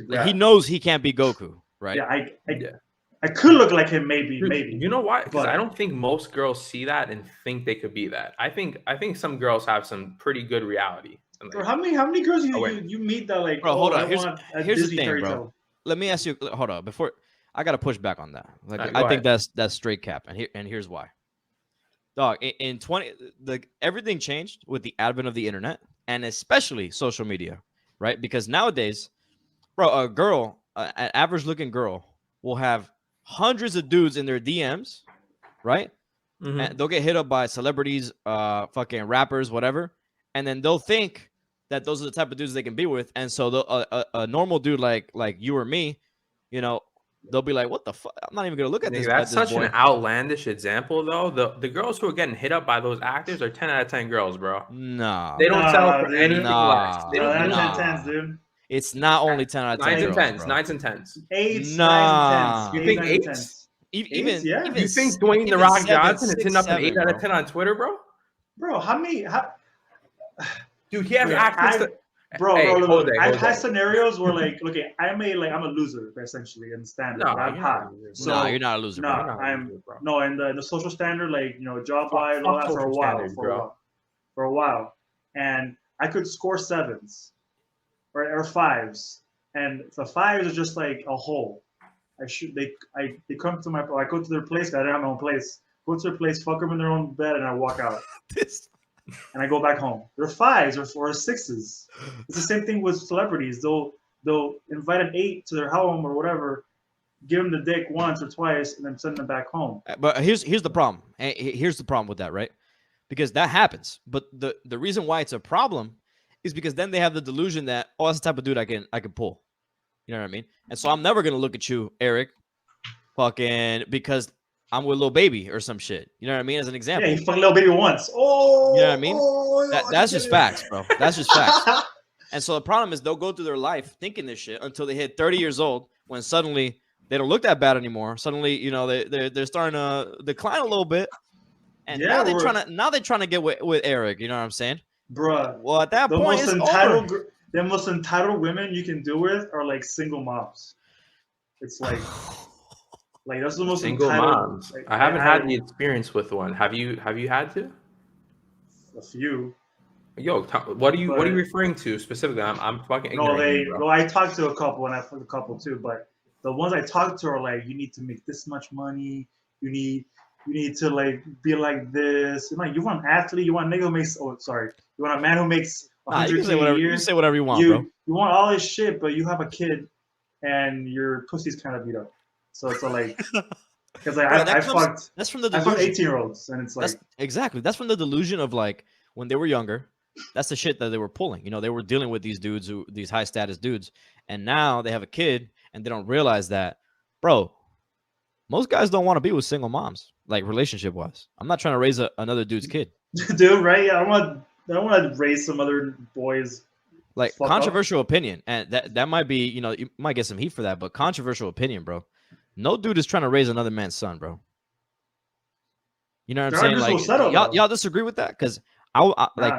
Like, he knows he can't be Goku, right? Yeah, I could look like him, maybe. You know why? Because I don't think most girls see that and think they could be that. I think some girls have some pretty good reality. Like, bro, how many girls you meet that like? Bro, hold on. Here's Disney the thing, bro. tale. Let me ask you. Hold on. Before I gotta push back on that. Like, I think that's straight cap, and here's why. Dog, in everything changed with the advent of the internet and especially social media, right? Because nowadays, bro, an average looking girl will have hundreds of dudes in their DMs, right? Mm-hmm. And they'll get hit up by celebrities, fucking rappers, whatever, and then they'll think that those are the type of dudes they can be with, and so a normal dude like you or me, you know, they'll be like, "What the fuck? I'm not even gonna look at this." That's such an outlandish example, though. The girls who are getting hit up by those actors are 10 out of 10 girls, bro. No, they don't sell for anything less. They don't 10 10s, dude. It's not only 10 out of 10 girls, 9s and 10s. 8s, 9s and 10s. You think 8s? Even you think Dwayne the Rock Johnson is hitting up an 8 out of 10 on Twitter, bro? Bro, how many? Dude, he has access to. Bro, I've had scenarios where like, okay, I'm a loser essentially in the standard. No, I'm hot. So you're not a loser. No, in the social standard, like, you know, job wise, all that for a while, and I could score 7s or 5s, and the 5s are just like a hole. They come to I go to their place. I don't have my own place. Go to their place, fuck them in their own bed, and I walk out. And I go back home. They're 5s or 6s. It's the same thing with celebrities. They'll invite an 8 to their home or whatever, give them the dick once or twice, and then send them back home. But here's the problem. Here's the problem with that, right? Because that happens. But the reason why it's a problem is because then they have the delusion that, oh, that's the type of dude I can pull. You know what I mean? And so I'm never gonna look at you, Eric, fucking because I'm with Lil Baby or some shit. You know what I mean? As an example. Yeah, he fucked Lil Baby once. Oh, you know what I mean? That's just facts, bro. That's just facts. And so the problem is they'll go through their life thinking this shit until they hit 30 years old, when suddenly they don't look that bad anymore. Suddenly, you know, they're starting to decline a little bit. And now they're trying to get with Eric. You know what I'm saying? Bruh. Well, at that point, the most entitled women you can do with are like single moms. It's like that's the most single entitled moms. Like, I haven't had the experience with one. Have you had to? A few. Yo, what are you referring to specifically? I'm fucking ignorant. I talked to a couple, and I fucked a couple too. But the ones I talked to are like, you need to make this much money. You need to like be like this. You want an athlete. You want a nigga who makes. Oh, sorry. You want a man who makes 100K a year. You can say whatever you want, bro. You want all this shit, but you have a kid, and your pussy's kind of beat up. So it's like, because I fucked. That's from the delusion. I fucked 18-year-olds, and it's like exactly. That's from the delusion of like when they were younger. That's the shit that they were pulling. You know, they were dealing with these dudes, these high status dudes, and now they have a kid, and they don't realize that, bro. Most guys don't want to be with single moms, like relationship wise. I'm not trying to raise another dude's kid. Dude, right? Yeah, I don't want to raise some other boys. Like, controversial opinion, and that might be, you know, you might get some heat for that, but controversial opinion, bro. No dude is trying to raise another man's son, bro. You know what I'm saying? Like, y'all disagree with that? Because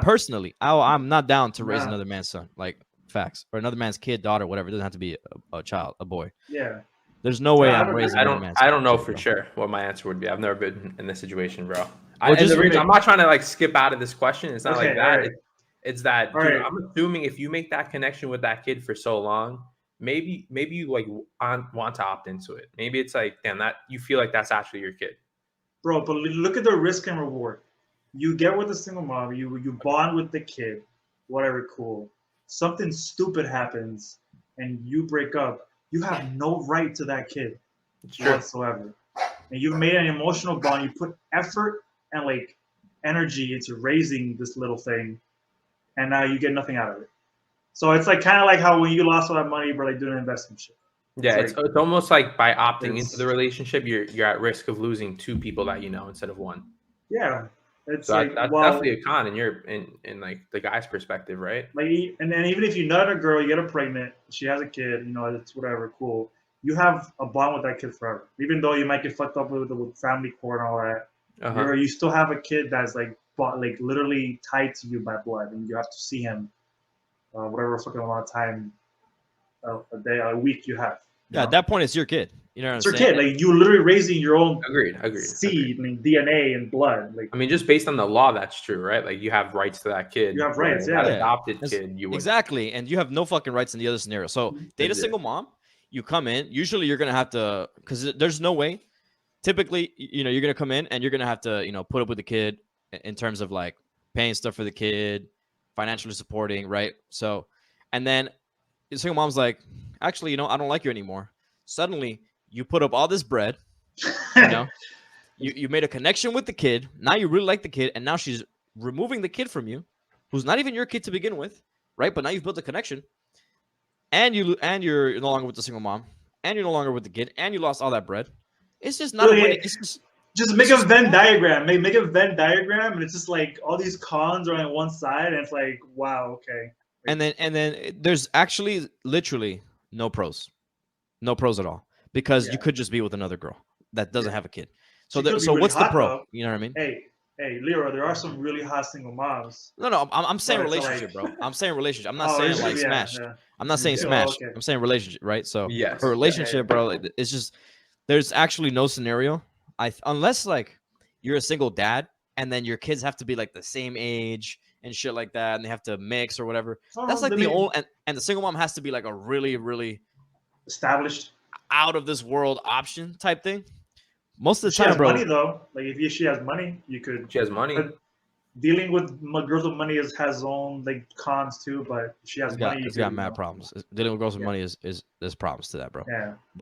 personally, I'm not down to raise another man's son, like facts, or another man's kid, daughter, whatever. It doesn't have to be a child, a boy. Yeah. There's no way I'm raising. I don't know for sure what my answer would be. I've never been in this situation, bro. I'm not trying to like skip out of this question. It's not like that. Right. It's that, dude, right. I'm assuming if you make that connection with that kid for so long, maybe you like want to opt into it. Maybe it's like, damn, that you feel like that's actually your kid. Bro, but look at the risk and reward. You get with a single mom, you bond with the kid, whatever, cool. Something stupid happens and you break up. You have no right to that kid whatsoever. And you've made an emotional bond. You put effort and like energy into raising this little thing, and now you get nothing out of it. So it's like kind of like how when you lost all that money, but like doing investment shit. Yeah, it's almost like by opting into the relationship, you're at risk of losing 2 people that you know instead of 1. Yeah, it's so like, that's definitely a con in like the guy's perspective, right? Like, and then even if you nut a girl, you get her pregnant, she has a kid, you know, it's whatever, cool. You have a bond with that kid forever, even though you might get fucked up with family court and all that. You still have a kid that's like literally tied to you by blood, and you have to see him, whatever fucking amount of time a week you have. Yeah, at that point, it's your kid. You know what I'm saying? It's your kid. Like you literally raising your own agreed. seed, like DNA and blood. Like I mean, just based on the law, that's true, right? Like you have rights to that kid. You have rights, yeah. That adopted kid, you would exactly, and you have no fucking rights in the other scenario. So date a single mom. You come in. Usually, you're gonna have to, because there's no way. Typically, you know, you're gonna come in and you're gonna have to, you know, put up with the kid in terms of like paying stuff for the kid, financially supporting, right? So, and then the single mom's like, actually, you know, I don't like you anymore. Suddenly, you put up all this bread, you know, you made a connection with the kid. Now you really like the kid, and now she's removing the kid from you, who's not even your kid to begin with, right? But now you've built a connection, and you're no longer with the single mom, and you're no longer with the kid, and you lost all that bread. It's just not. Just make a Venn diagram. Make a Venn diagram, and it's just like all these cons are on one side, and it's like, wow, okay. And then there's actually literally no pros at all, because you could just be with another girl that doesn't have a kid. So so what's the pro? Though. You know what I mean? Hey, Leroy, there are some really hot single moms. No, I'm saying relationship, bro. I'm saying relationship. I'm not saying like smash. Yeah. I'm not saying smash. Okay. I'm saying relationship, right? So for relationship, bro, it's just there's actually no scenario. Unless like you're a single dad and then your kids have to be like the same age and shit like that, and they have to mix or whatever. That's like the old and the single mom has to be like a really, really established, out of this world option type thing. Most of the time, she has bro. Money though, like if she has money, you could. She has money. Dealing with girls with money has own like cons too, but she has money. It's got mad problems. Dealing with girls with money is there's problems to that, bro. Yeah.